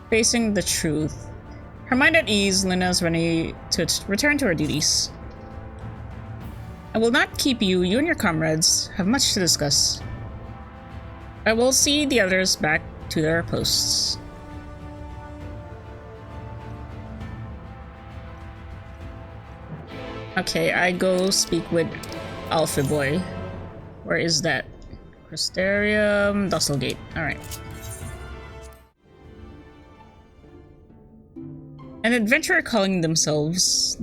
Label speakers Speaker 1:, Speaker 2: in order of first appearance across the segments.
Speaker 1: Facing the truth. Her mind at ease, Lina is ready to return to her duties. I will not keep you. You and your comrades have much to discuss. I will see the others back to their posts. Okay, I go speak with Alpha Boy. Where is that? Crystarium, Dusselgate. Alright. An adventurer calling themselves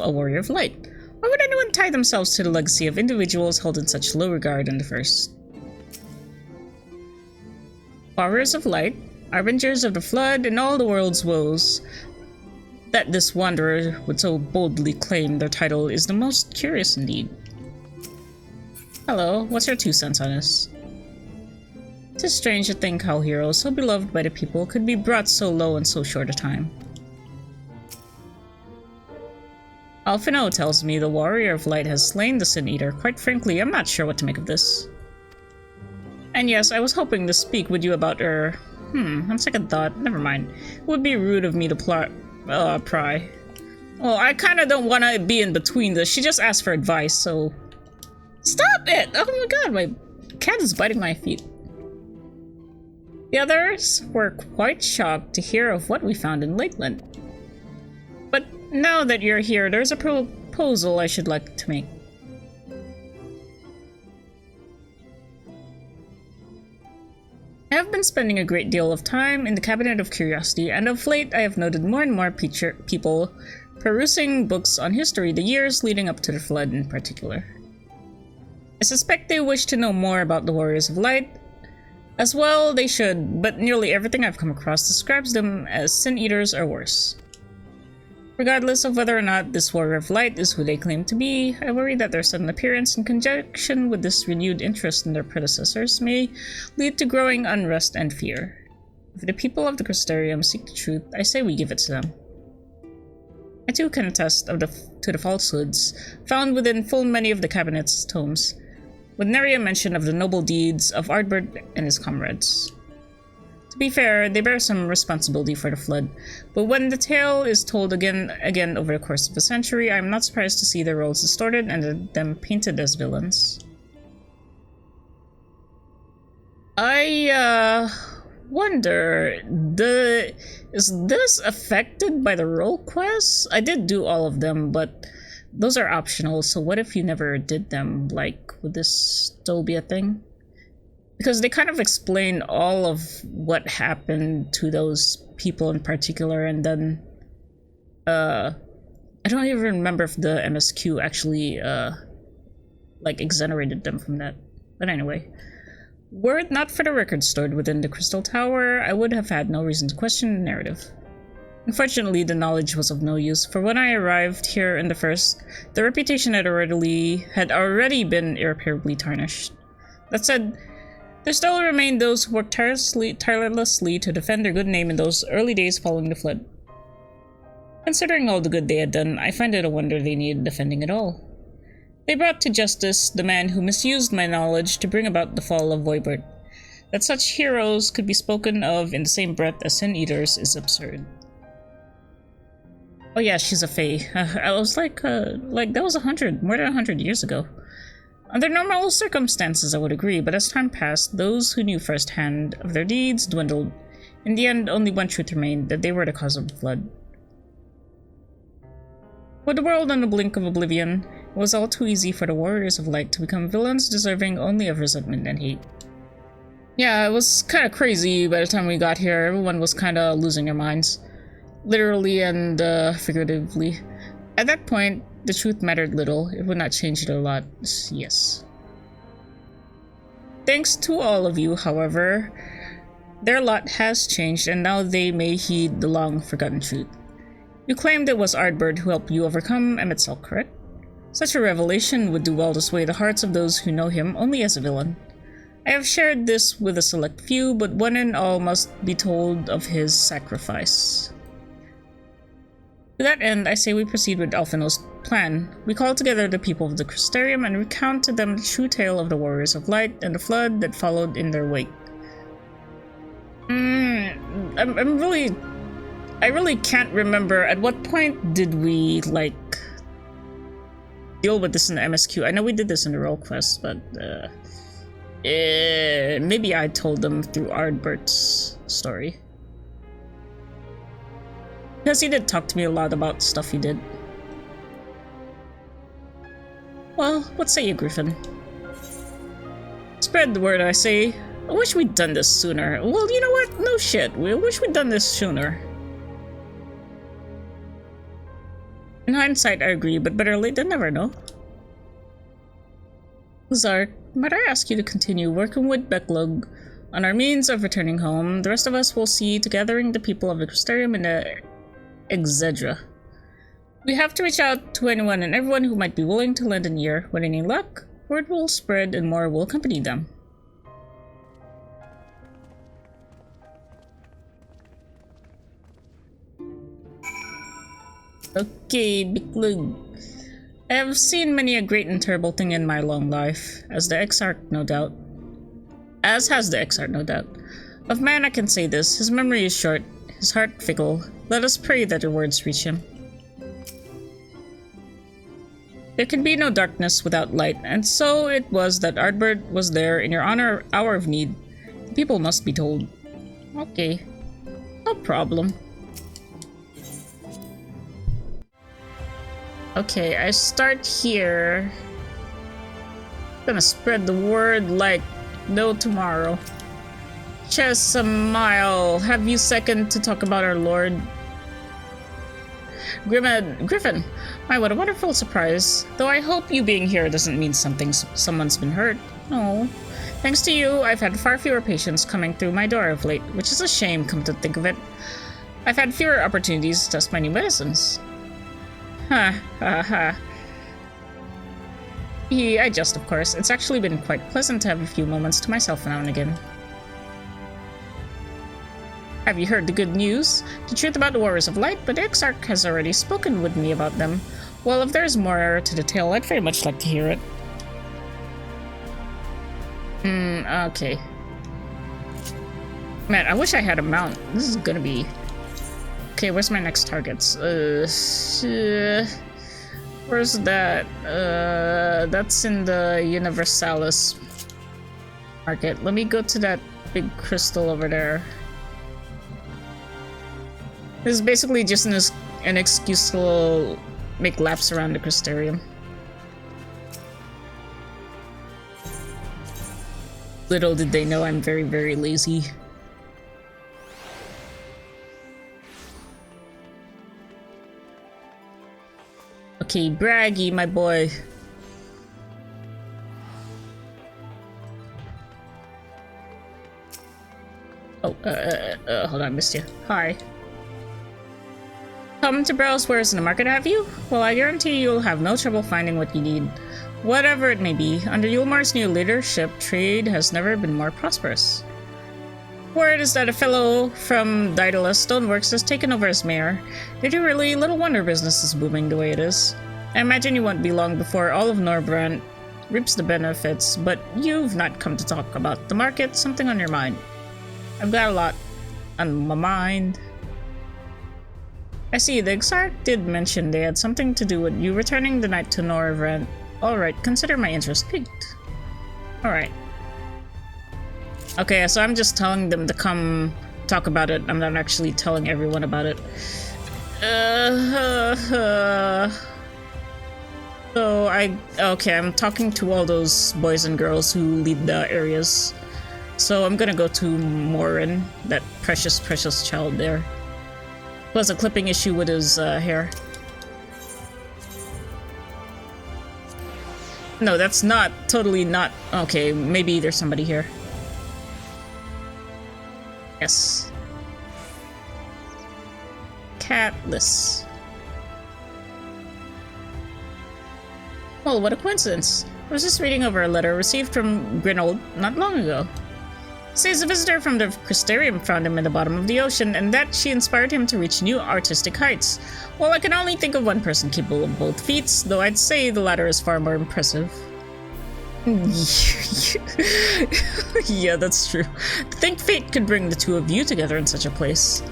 Speaker 1: a warrior of light. Why would anyone tie themselves to the legacy of individuals held in such low regard in the first? Warriors of light, arbingers of the flood and all the world's woes. That this wanderer would so boldly claim their title is the most curious indeed. Hello, what's your 2 cents on this? 'Tis strange to think how heroes so beloved by the people could be brought so low in so short a time. Alphino tells me the warrior of light has slain the Sin Eater. Quite frankly, I'm not sure what to make of this. And yes, I was hoping to speak with you about her. On second thought, never mind. It would be rude of me to pry. Well, I kinda don't wanna be in between this. She just asked for advice, so... Stop it! Oh my god, my cat is biting my feet. The others were quite shocked to hear of what we found in Lakeland. But now that you're here, there's a proposal I should like to make. I have been spending a great deal of time in the Cabinet of Curiosity, and of late I have noted more and more people perusing books on history, the years leading up to the Flood in particular. I suspect they wish to know more about the Warriors of Light. As well, they should, but nearly everything I've come across describes them as Sin Eaters or worse. Regardless of whether or not this Warrior of Light is who they claim to be, I worry that their sudden appearance in conjunction with this renewed interest in their predecessors may lead to growing unrest and fear. If the people of the Crystarium seek the truth, I say we give it to them. I too can attest to the falsehoods found within full many of the Cabinet's tomes, with nary a mention of the noble deeds of Ardbert and his comrades. To be fair, they bear some responsibility for the Flood, but when the tale is told again over the course of a century, I am not surprised to see their roles distorted and them painted as villains. I, wonder, is this affected by the role quests? I did do all of them, but those are optional, so what if you never did them? Like, would this still be a thing? Because they kind of explain all of what happened to those people in particular, and then, I don't even remember if the MSQ actually, like, exonerated them from that. But anyway, were it not for the record stored within the Crystal Tower, I would have had no reason to question the narrative. Unfortunately, the knowledge was of no use, for when I arrived here in the first, the reputation had already been irreparably tarnished. That said, there still remained those who worked tirelessly to defend their good name in those early days following the Flood. Considering all the good they had done, I find it a wonder they needed defending at all. They brought to justice the man who misused my knowledge to bring about the fall of Voibert. That such heroes could be spoken of in the same breath as Sin Eaters is absurd. Oh yeah, she's a fae. I was like that was more than 100 years ago. Under normal circumstances, I would agree, but as time passed, those who knew firsthand of their deeds dwindled. In the end, only one truth remained, that they were the cause of the Flood. With the world on the blink of oblivion, it was all too easy for the Warriors of Light to become villains deserving only of resentment and hate. Yeah, it was kind of crazy by the time we got here. Everyone was kind of losing their minds. Literally and figuratively. At that point, the truth mattered little. It would not change it a lot. Yes. Thanks to all of you, however, their lot has changed, and now they may heed the long-forgotten truth. You claimed it was Ardbert who helped you overcome Emetzel, correct? Such a revelation would do well to sway the hearts of those who know him only as a villain. I have shared this with a select few, but one and all must be told of his sacrifice. To that end, I say we proceed with Alphino's plan. We call together the people of the Crystarium and recount to them the true tale of the Warriors of Light and the Flood that followed in their wake. I really can't remember at what point did we like deal with this in the MSQ. I know we did this in the role quest, but maybe I told them through Ardbert's story. Because he did talk to me a lot about stuff he did. Well, what say you, Griffin? Spread the word, I say. I wish we'd done this sooner. Well, you know what? No shit. We wish we'd done this sooner. In hindsight, I agree, but better late than never, no? Zark, might I ask you to continue working with MacLeod on our means of returning home? The rest of us will see to gathering the people of the Crystarium in the XIV. We have to reach out to anyone and everyone who might be willing to lend an ear. With any luck, word will spread and more will accompany them. Okay, MacLeod. I have seen many a great and terrible thing in my long life, as the Exarch, no doubt. As has the Exarch, no doubt. Of man I can say this, his memory is short, his heart fickle. Let us pray that your words reach him. There can be no darkness without light, and so it was that Ardbert was there in your hour of need. The people must be told. Okay, no problem. Okay, I start here. Gonna spread the word like no tomorrow. Chess a mile. Have you second to talk about our lord? Griffin, my, what a wonderful surprise. Though I hope you being here doesn't mean someone's been hurt. No. Thanks to you, I've had far fewer patients coming through my door of late, which is a shame, come to think of it. I've had fewer opportunities to test my new medicines. Ha ha ha. I just, of course. It's actually been quite pleasant to have a few moments to myself now and again. Have you heard the good news? The truth about the Warriors of Light, but Exarch has already spoken with me about them. Well, if there's more to the tale, I'd very much like to hear it. Okay. Man, I wish I had a mount. This is gonna be... Okay, where's my next targets? Where's that? That's in the Universalis market. Let me go to that big crystal over there. This is basically just an excuse to make laps around the Crystarium. Little did they know I'm very, very lazy. Okay, Braggy, my boy. Oh, hold on, I missed you. Hi. Come to browse wares in the market, have you? Well, I guarantee you'll have no trouble finding what you need. Whatever it may be, under Yulmar's new leadership, trade has never been more prosperous. Word is that a fellow from Daedalus Stoneworks has taken over as mayor. Did you really? Little wonder business is booming the way it is. I imagine you won't be long before all of Norbrand reaps the benefits, but you've not come to talk about the market, something on your mind. I've got a lot on my mind. I see, the Exarch did mention they had something to do with you returning the night to Norbrand. Alright, consider my interest piqued. Alright. Okay, so I'm just telling them to come talk about it. I'm not actually telling everyone about it. So I'm talking to all those boys and girls who lead the areas. So I'm gonna go to Morin, that precious, precious child there. Who has a clipping issue with his hair. No, that's not, totally not. Okay, maybe there's somebody here. Yes. Catless. Well, what a coincidence. I was just reading over a letter received from Grinold not long ago. It says a visitor from the Crystarium found him in the bottom of the ocean, and that she inspired him to reach new artistic heights. Well, I can only think of one person capable of both feats, though I'd say the latter is far more impressive. Yeah, that's true. To think fate could bring the two of you together in such a place.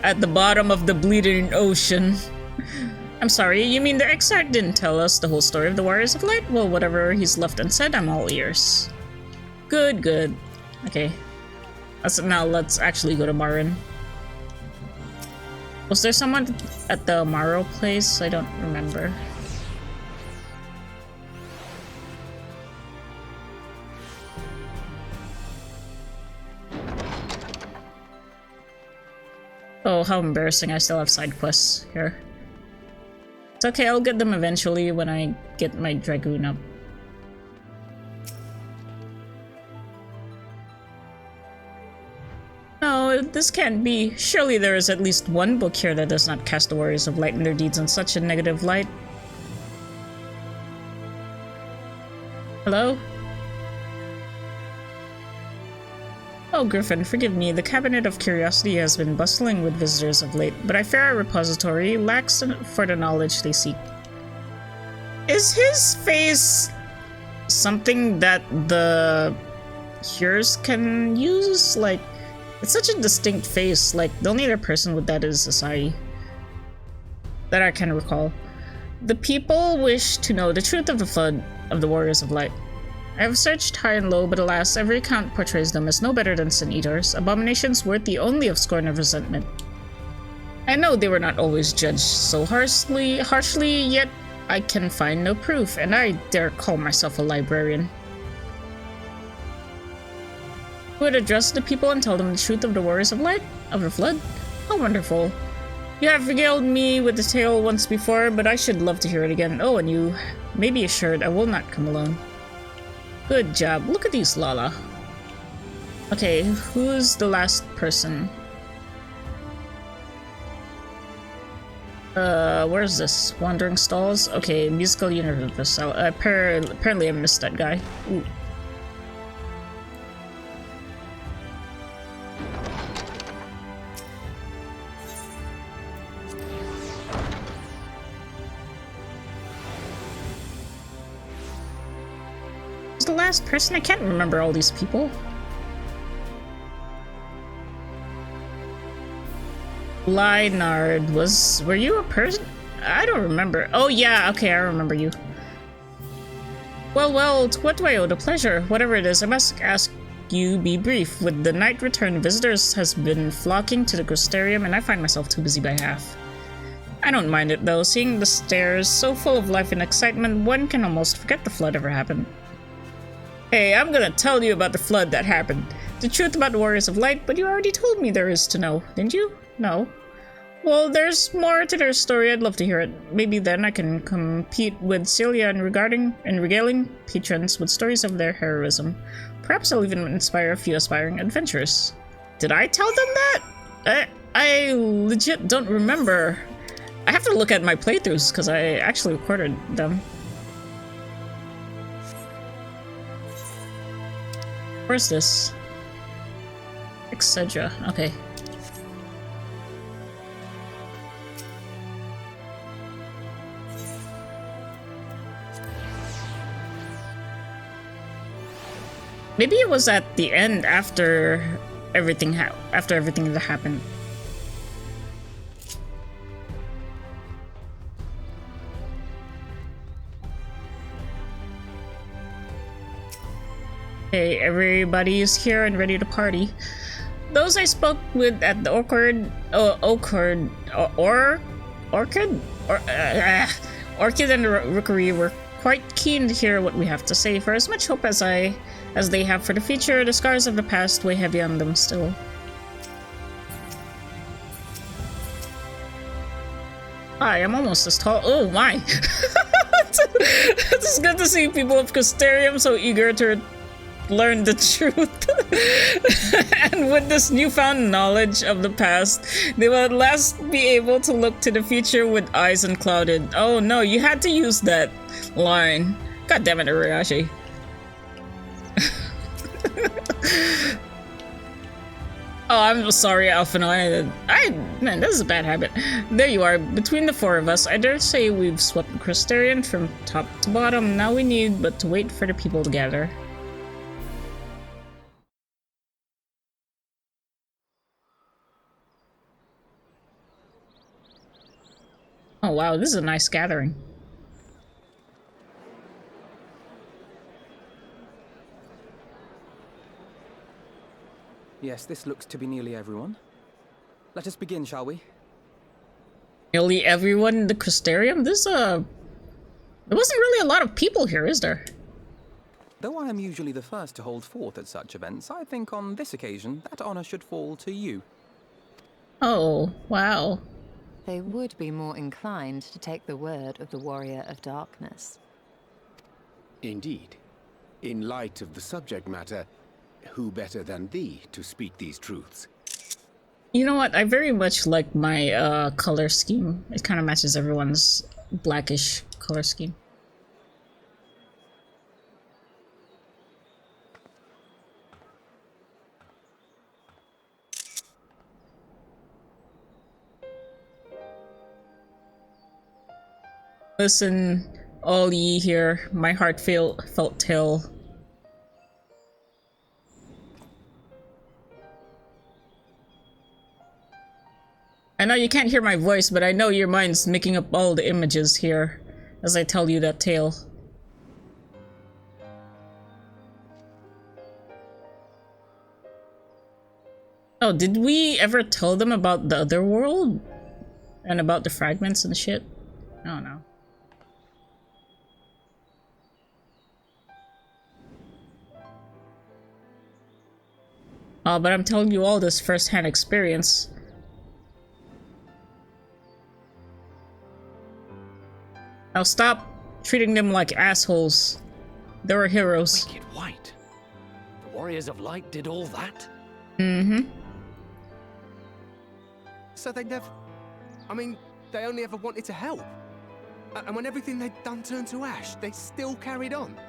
Speaker 1: At the bottom of the bleeding ocean. I'm sorry, you mean the XIV didn't tell us the whole story of the Warriors of Light? Well, whatever he's left unsaid, I'm all ears. Good, good. Okay. Now let's actually go to Marin. Was there someone at the Maro place? I don't remember. Oh, how embarrassing. I still have side quests here. It's okay, I'll get them eventually when I get my Dragoon up. No, this can't be. Surely there is at least one book here that does not cast the Warriors of Light and their deeds in such a negative light. Hello? Oh, Griffin, forgive me. The Cabinet of Curiosity has been bustling with visitors of late, but I fear our repository lacks for the knowledge they seek. Is his face something that the hearers can use? Like, it's such a distinct face. Like, the only other person with that is Asai. That I can recall. The people wish to know the truth of the flood of the Warriors of Light. I have searched high and low, but alas, every account portrays them as no better than sin eaters, abominations worthy only of scorn and resentment. I know they were not always judged so harshly, yet I can find no proof, and I dare call myself a librarian. Who would address the people and tell them the truth of the Warriors of Light? Of the Flood? How wonderful. You have regaled me with the tale once before, but I should love to hear it again. Oh, and you may be assured I will not come alone. Good job. Look at these, Lala. Okay, who's the last person? Where's this? Wandering Stalls? Okay, Musical Universal. Apparently I missed that guy. Ooh. The last person? I can't remember all these people. Lynard were you a person? I don't remember. Oh yeah, okay, I remember you. Well, to what do I owe the pleasure? Whatever it is, I must ask you be brief. With the night return, visitors has been flocking to the Crystarium and I find myself too busy by half. I don't mind it though, seeing the stairs so full of life and excitement, one can almost forget the flood ever happened. Hey, I'm gonna tell you about the flood that happened. The truth about the Warriors of Light, but you already told me there is to know, didn't you? No. Well, there's more to their story. I'd love to hear it. Maybe then I can compete with Celia in regaling patrons with stories of their heroism. Perhaps I'll even inspire a few aspiring adventurers. Did I tell them that? I legit don't remember. I have to look at my playthroughs because I actually recorded them. Where's this? Etc. Okay. Maybe it was at the end after everything that happened. Okay, everybody is here and ready to party. Those I spoke with at the Orchid and Rookery were quite keen to hear what we have to say. For as much hope as they have for the future, the scars of the past weigh heavy on them still. Hi, I'm almost as tall. Oh my! It's good to see people of Crystarium so eager to learn the truth. And with this newfound knowledge of the past, they will at last be able to look to the future with eyes unclouded. Oh no, you had to use that line. God damn it, Urayashi. Oh, I'm sorry, Alphino. Man, this is a bad habit. There you are. Between the four of us, I dare say we've swept the Crystarian from top to bottom. Now we need but to wait for the people to gather. Oh wow, this is a nice gathering.
Speaker 2: Yes, this looks to be nearly everyone. Let us begin, shall we?
Speaker 1: Nearly everyone in the Crystarium? There wasn't really a lot of people here, is there?
Speaker 2: Though I am usually the first to hold forth at such events, I think on this occasion that honor should fall to you.
Speaker 1: Oh, wow.
Speaker 3: They would be more inclined to take the word of the Warrior of Darkness.
Speaker 4: Indeed. In light of the subject matter, who better than thee to speak these truths?
Speaker 1: You know what? I very much like my color scheme. It kind of matches everyone's blackish color scheme. Listen, all ye here, my heartfelt tale. I know you can't hear my voice, but I know your mind's making up all the images here as I tell you that tale. Oh, did we ever tell them about the other world? And about the fragments and shit? I don't know. Oh, but I'm telling you all this first-hand experience. Now stop treating them like assholes. They were heroes.
Speaker 5: Wicked White. The Warriors of Light did all that?
Speaker 1: Mm-hmm.
Speaker 6: So they never... I mean, they only ever wanted to help. And when everything they'd done turned to ash, they still carried on.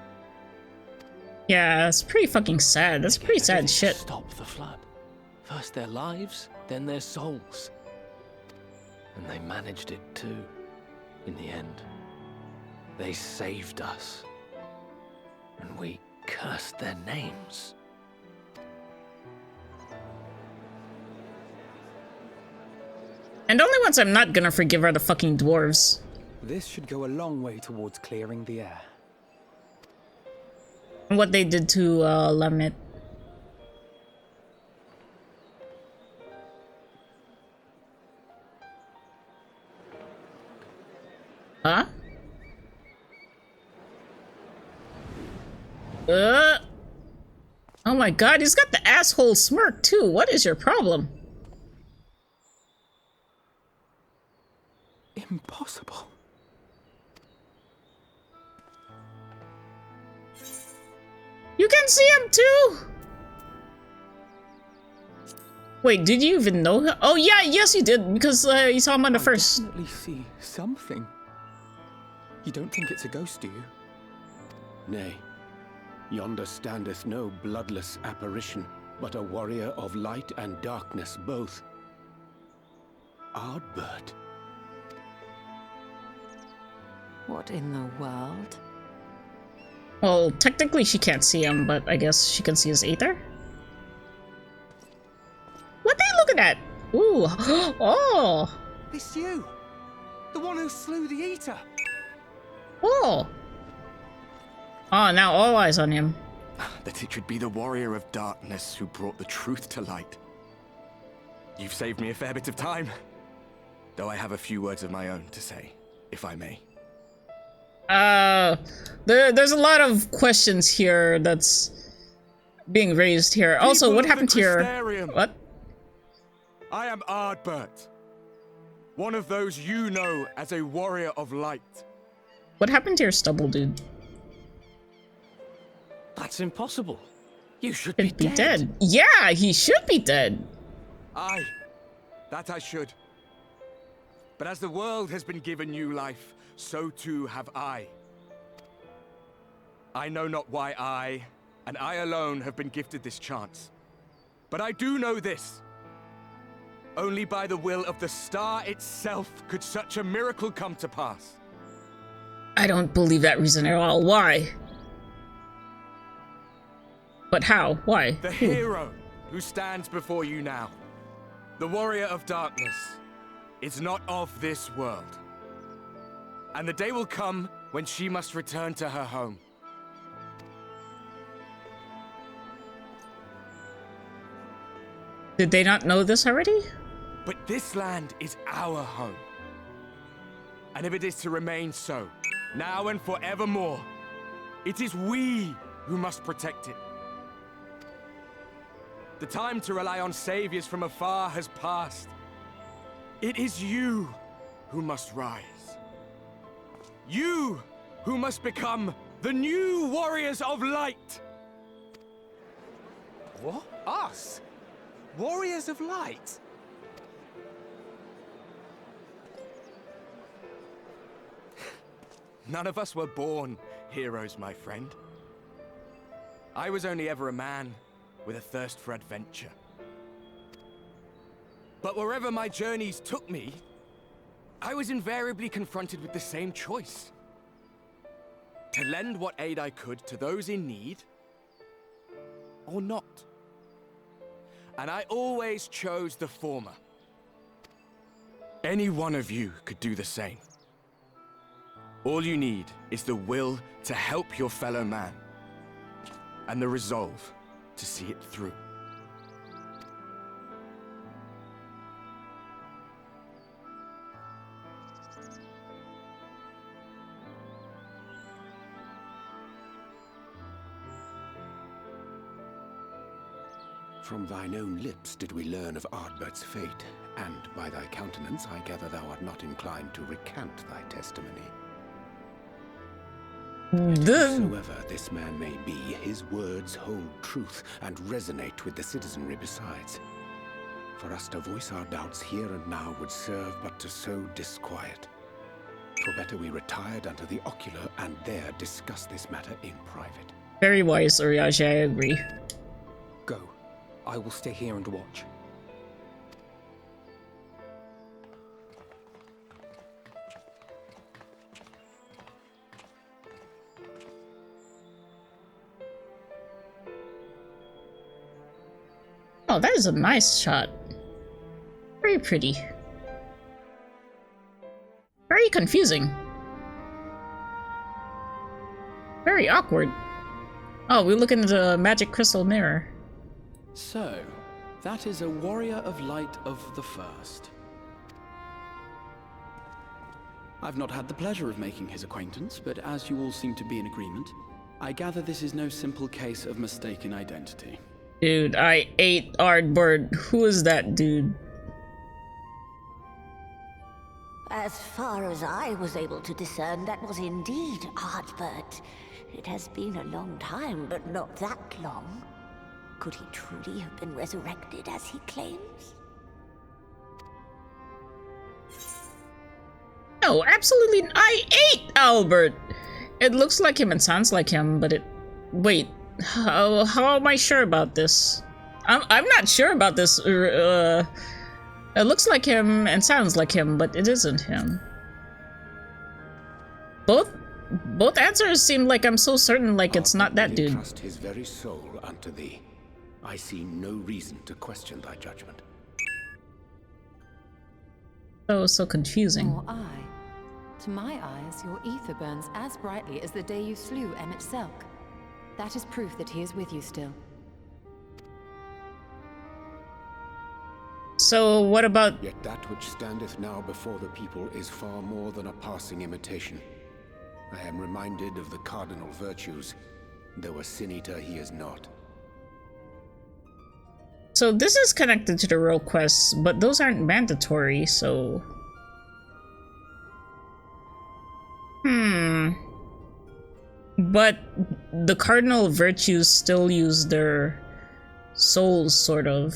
Speaker 1: Yeah, it's pretty fucking sad. That's pretty sad shit.
Speaker 5: Stop the flood. First their lives, then their souls. And they managed it too, in the end. They saved us. And we cursed their names.
Speaker 1: And the only ones I'm not gonna forgive are the fucking dwarves.
Speaker 2: This should go a long way towards clearing the air.
Speaker 1: And what they did to Lamit. Huh? Oh my god, he's got the asshole smirk too. What is your problem?
Speaker 2: Impossible.
Speaker 1: You can see him too! Wait, did you even know him? Oh yeah, yes you did, because you saw him on the first.
Speaker 2: I definitely see something. You don't think it's a ghost, do you?
Speaker 4: Nay, yonder standeth no bloodless apparition, but a warrior of light and darkness both. Ardbert.
Speaker 3: What in the world?
Speaker 1: Well, technically she can't see him, but I guess she can see his aether? What are you looking at? Ooh, oh!
Speaker 6: It's you! The one who slew the Eater!
Speaker 1: Oh! Oh, now all eyes on him.
Speaker 7: That it should be the Warrior of Darkness who brought the truth to light. You've saved me a fair bit of time. Though I have a few words of my own to say, if I may.
Speaker 1: There's a lot of questions here that's being raised here. Also,
Speaker 7: People
Speaker 1: what
Speaker 7: of
Speaker 1: happened
Speaker 7: the
Speaker 1: to your...
Speaker 7: Crystarium.
Speaker 1: What?
Speaker 7: I am Ardbert. One of those you know as a Warrior of Light.
Speaker 1: What happened to your stubble, dude?
Speaker 5: That's impossible. You should
Speaker 1: Should
Speaker 5: be dead.
Speaker 1: Yeah, he should be dead.
Speaker 7: Aye, that I should. But as the world has been given new life, so too have I. I know not why I, and I alone, have been gifted this chance. But I do know this. Only by the will of the star itself could such a miracle come to pass.
Speaker 1: I don't believe that reason at all. Why? But how? Why?
Speaker 7: The hero who stands before you now, the warrior of darkness, is not of this world. And the day will come when she must return to her home.
Speaker 1: Did they not know this already?
Speaker 7: But this land is our home. And if it is to remain so, now and forevermore, it is we who must protect it. The time to rely on saviors from afar has passed. It is you who must rise. You who must become the new warriors of light.
Speaker 6: What? Us? Warriors of Light?
Speaker 7: None of us were born heroes, my friend. I was only ever a man with a thirst for adventure. But wherever my journeys took me, I was invariably confronted with the same choice. To lend what aid I could to those in need, or not. And I always chose the former. Any one of you could do the same. All you need is the will to help your fellow man, and the resolve to see it through.
Speaker 4: From thine own lips did we learn of Ardbert's fate, and by thy countenance I gather thou art not inclined to recant thy testimony. Whosoever this man may be, his words hold truth and resonate with the citizenry besides. For us to voice our doubts here and now would serve but to sow disquiet. 'Twere better we retired unto the ocular and there discuss this matter in private.
Speaker 1: Very wise, Uriashi, I agree.
Speaker 2: Go. I will stay here and watch.
Speaker 1: Oh, that is a nice shot. Very pretty. Very confusing. Very awkward. Oh, we look into the magic crystal mirror.
Speaker 8: So, that is a warrior of light of the first. I've not had the pleasure of making his acquaintance, but as you all seem to be in agreement, I gather this is no simple case of mistaken identity.
Speaker 1: Dude, I ate Ardbird. Who is that dude?
Speaker 9: As far as I was able to discern, that was indeed Ardbert. It has been a long time, but not that long. Could he truly have been resurrected as he claims?
Speaker 1: No, absolutely. I ate Albert. It looks like him and sounds like him, but it... Wait, how am I sure about this? I'm not sure about this. It looks like him and sounds like him, but it isn't him. Both answers seem like I'm so certain like it's not that dude.
Speaker 4: Trust his very soul unto thee. I see no reason to question thy judgment.
Speaker 1: So confusing.
Speaker 3: Nor I. To my eyes, your ether burns as brightly as the day you slew Emmett Selk. That is proof that he is with you still.
Speaker 1: So what about...
Speaker 4: Yet that which standeth now before the people is far more than a passing imitation. I am reminded of the cardinal virtues, though a sin-eater he is not.
Speaker 1: So this is connected to the role quests, but those aren't mandatory, so... But the cardinal virtues still use their souls, sort of.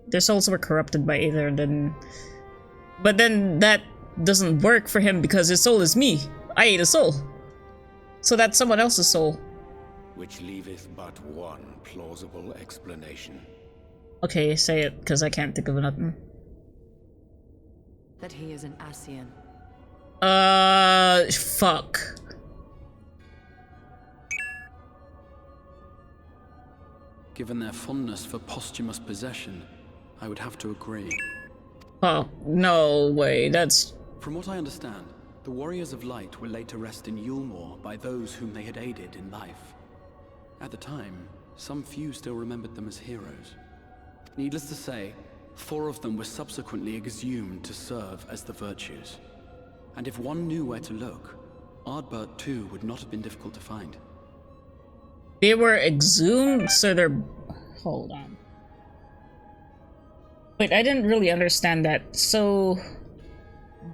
Speaker 1: Their souls were corrupted by Aether, then... But then that doesn't work for him because his soul is me. I ate a soul. So that's someone else's soul.
Speaker 4: Which leaveth but one plausible explanation.
Speaker 1: Okay, say it, because I can't think of nothing.
Speaker 3: that he is an Ascian.
Speaker 1: Fuck.
Speaker 8: Given their fondness for posthumous possession, I would have to agree.
Speaker 1: Oh, no way, that's...
Speaker 8: From what I understand, the Warriors of Light were laid to rest in Yulmore by those whom they had aided in life. At the time, some few still remembered them as heroes. Needless to say, 4 of them were subsequently exhumed to serve as the virtues. And if one knew where to look, Ardbert too would not have been difficult to find.
Speaker 1: They were exhumed, so they're... Hold on. Wait, I didn't really understand that. So...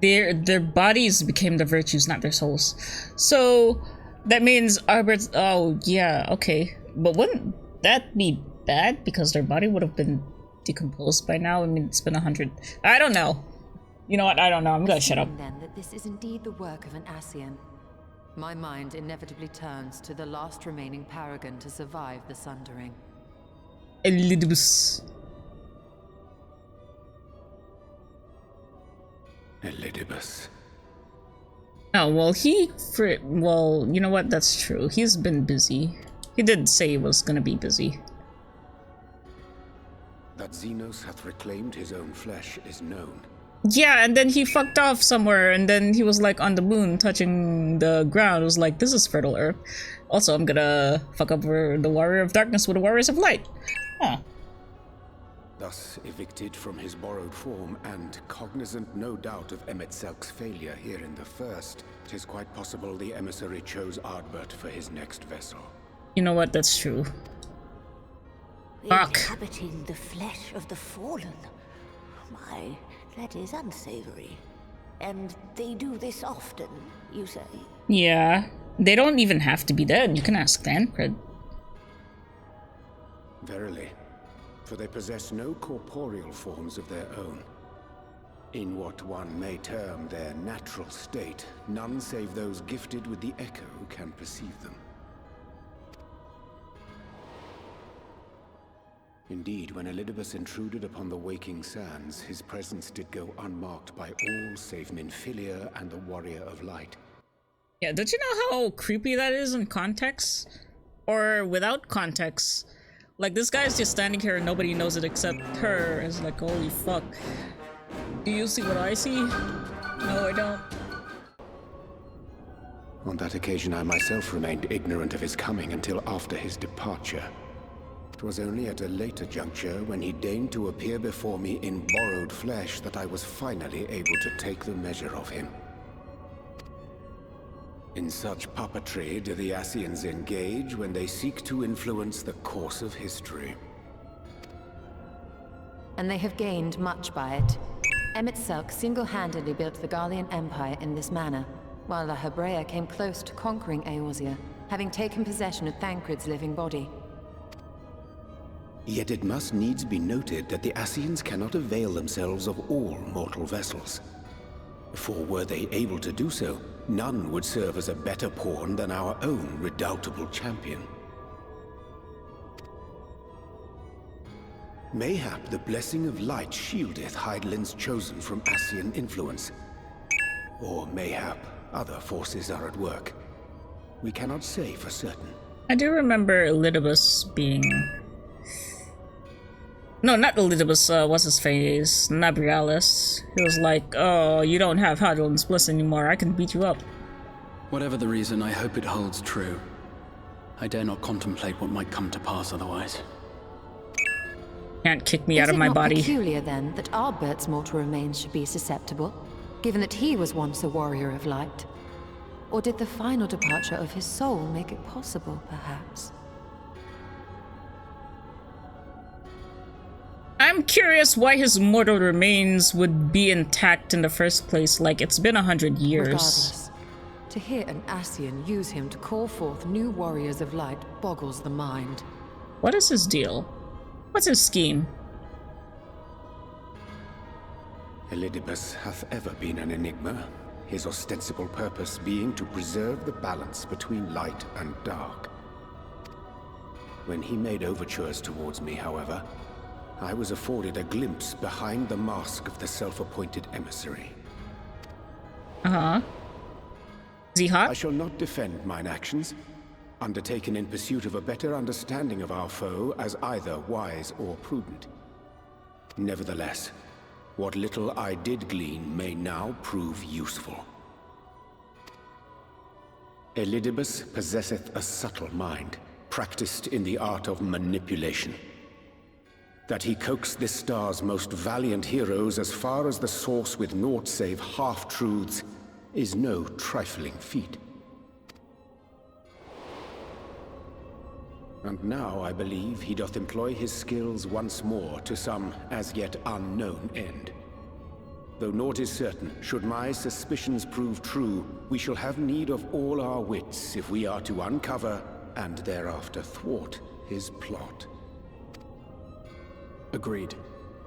Speaker 1: Their bodies became the virtues, not their souls. So... That means Arbert's... Oh, yeah, okay. But wouldn't that be bad? Because their body would have been decomposed by now? I mean, it's been 100... I don't know. You know what? I don't know. I'm gonna shut up.
Speaker 3: Then that this is indeed the work of an Ascian. My mind inevitably turns to the last remaining paragon to survive the Sundering.
Speaker 1: Elidibus.
Speaker 4: Elidibus.
Speaker 1: Oh, well, well, you know what? That's true. He's been busy. He did say he was gonna be busy.
Speaker 4: That Xenos hath reclaimed his own flesh is known.
Speaker 1: Yeah, and then he fucked off somewhere, and then he was like on the moon touching the ground. It was like, this is fertile earth. Also, I'm gonna fuck up the Warrior of Darkness with the Warriors of Light. Huh.
Speaker 4: Thus evicted from his borrowed form, and cognizant no doubt of Emet-Selk's failure here in the first, 'tis quite possible the emissary chose Ardbert for his next vessel.
Speaker 1: You know what? That's true. Fuck.
Speaker 9: Inhabiting the flesh of the fallen. My, that is unsavory. And they do this often, you say?
Speaker 1: Yeah. They don't even have to be dead. You can ask Thancred.
Speaker 4: Verily, for they possess no corporeal forms of their own. In what one may term their natural state, none save those gifted with the echo can perceive them. Indeed, when Elidibus intruded upon the waking sands, his presence did go unmarked by all save Minfilia and the Warrior of Light.
Speaker 1: Yeah, don't you know how creepy that is in context? Or without context? Like, this guy's just standing here and nobody knows it except her. It's like, holy fuck. Do you see what I see? No, I don't.
Speaker 4: On that occasion, I myself remained ignorant of his coming until after his departure. It was only at a later juncture, when he deigned to appear before me in borrowed flesh, that I was finally able to take the measure of him. In such puppetry do the Ascians engage when they seek to influence the course of history.
Speaker 3: And they have gained much by it. Emet-Selk single-handedly built the Garlean Empire in this manner, while the Hebrea came close to conquering Eorzea, having taken possession of Thancred's living body.
Speaker 4: Yet it must needs be noted that the Ascians cannot avail themselves of all mortal vessels. For were they able to do so, none would serve as a better pawn than our own redoubtable champion. Mayhap the blessing of light shieldeth Hydaelyn's chosen from Ascian influence. Or mayhap other forces are at work. We cannot say for certain.
Speaker 1: I do remember Elidibus being... No, not Elidibus, what's his face? Nabrialis. He was like, oh, you don't have Hydaelyn's bliss anymore, I can beat you up.
Speaker 8: Whatever the reason, I hope it holds true. I dare not contemplate what might come to pass otherwise.
Speaker 1: Can't kick me out of my body.
Speaker 3: Is it not peculiar, then, that Ardbert's mortal remains should be susceptible, given that he was once a warrior of light? Or did the final departure of his soul make it possible, perhaps?
Speaker 1: I'm curious why his mortal remains would be intact in the first place, like it's been 100 years.
Speaker 3: Regardless, to hear an Ascian use him to call forth new warriors of light boggles the mind.
Speaker 1: What is his deal? What's his scheme?
Speaker 4: Elidibus hath ever been an enigma, his ostensible purpose being to preserve the balance between light and dark. When he made overtures towards me, however, I was afforded a glimpse behind the mask of the self-appointed emissary.
Speaker 1: Uh-huh. Is he hot?
Speaker 4: I shall not defend mine actions, undertaken in pursuit of a better understanding of our foe as either wise or prudent. Nevertheless, what little I did glean may now prove useful. Elidibus possesseth a subtle mind, practiced in the art of manipulation. That he coaxed this star's most valiant heroes as far as the source with naught save half-truths is no trifling feat. And now I believe he doth employ his skills once more to some as yet unknown end. Though naught is certain, should my suspicions prove true, we shall have need of all our wits if we are to uncover and thereafter thwart his plot.
Speaker 8: Agreed.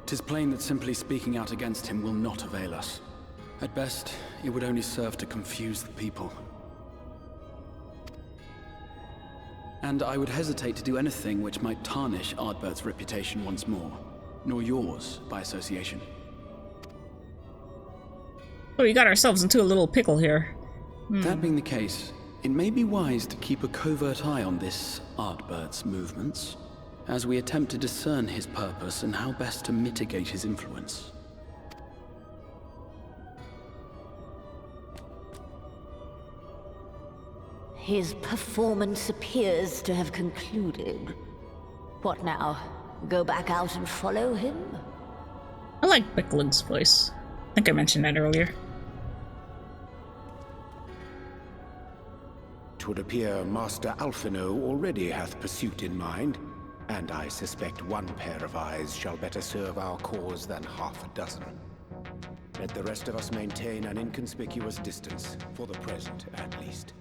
Speaker 8: 'Tis plain that simply speaking out against him will not avail us. At best, it would only serve to confuse the people. And I would hesitate to do anything which might tarnish Ardbert's reputation once more, nor yours by association.
Speaker 1: Oh, we got ourselves into a little pickle here.
Speaker 8: That being the case, it may be wise to keep a covert eye on this Ardbert's movements, as we attempt to discern his purpose and how best to mitigate his influence.
Speaker 9: His performance appears to have concluded. What now? Go back out and follow him?
Speaker 1: I like Bickling's voice. I think I mentioned that earlier.
Speaker 4: 'Twould appear Master Alphino already hath pursuit in mind, and I suspect one pair of eyes shall better serve our cause than half a dozen. Let the rest of us maintain an inconspicuous distance, for the present at least.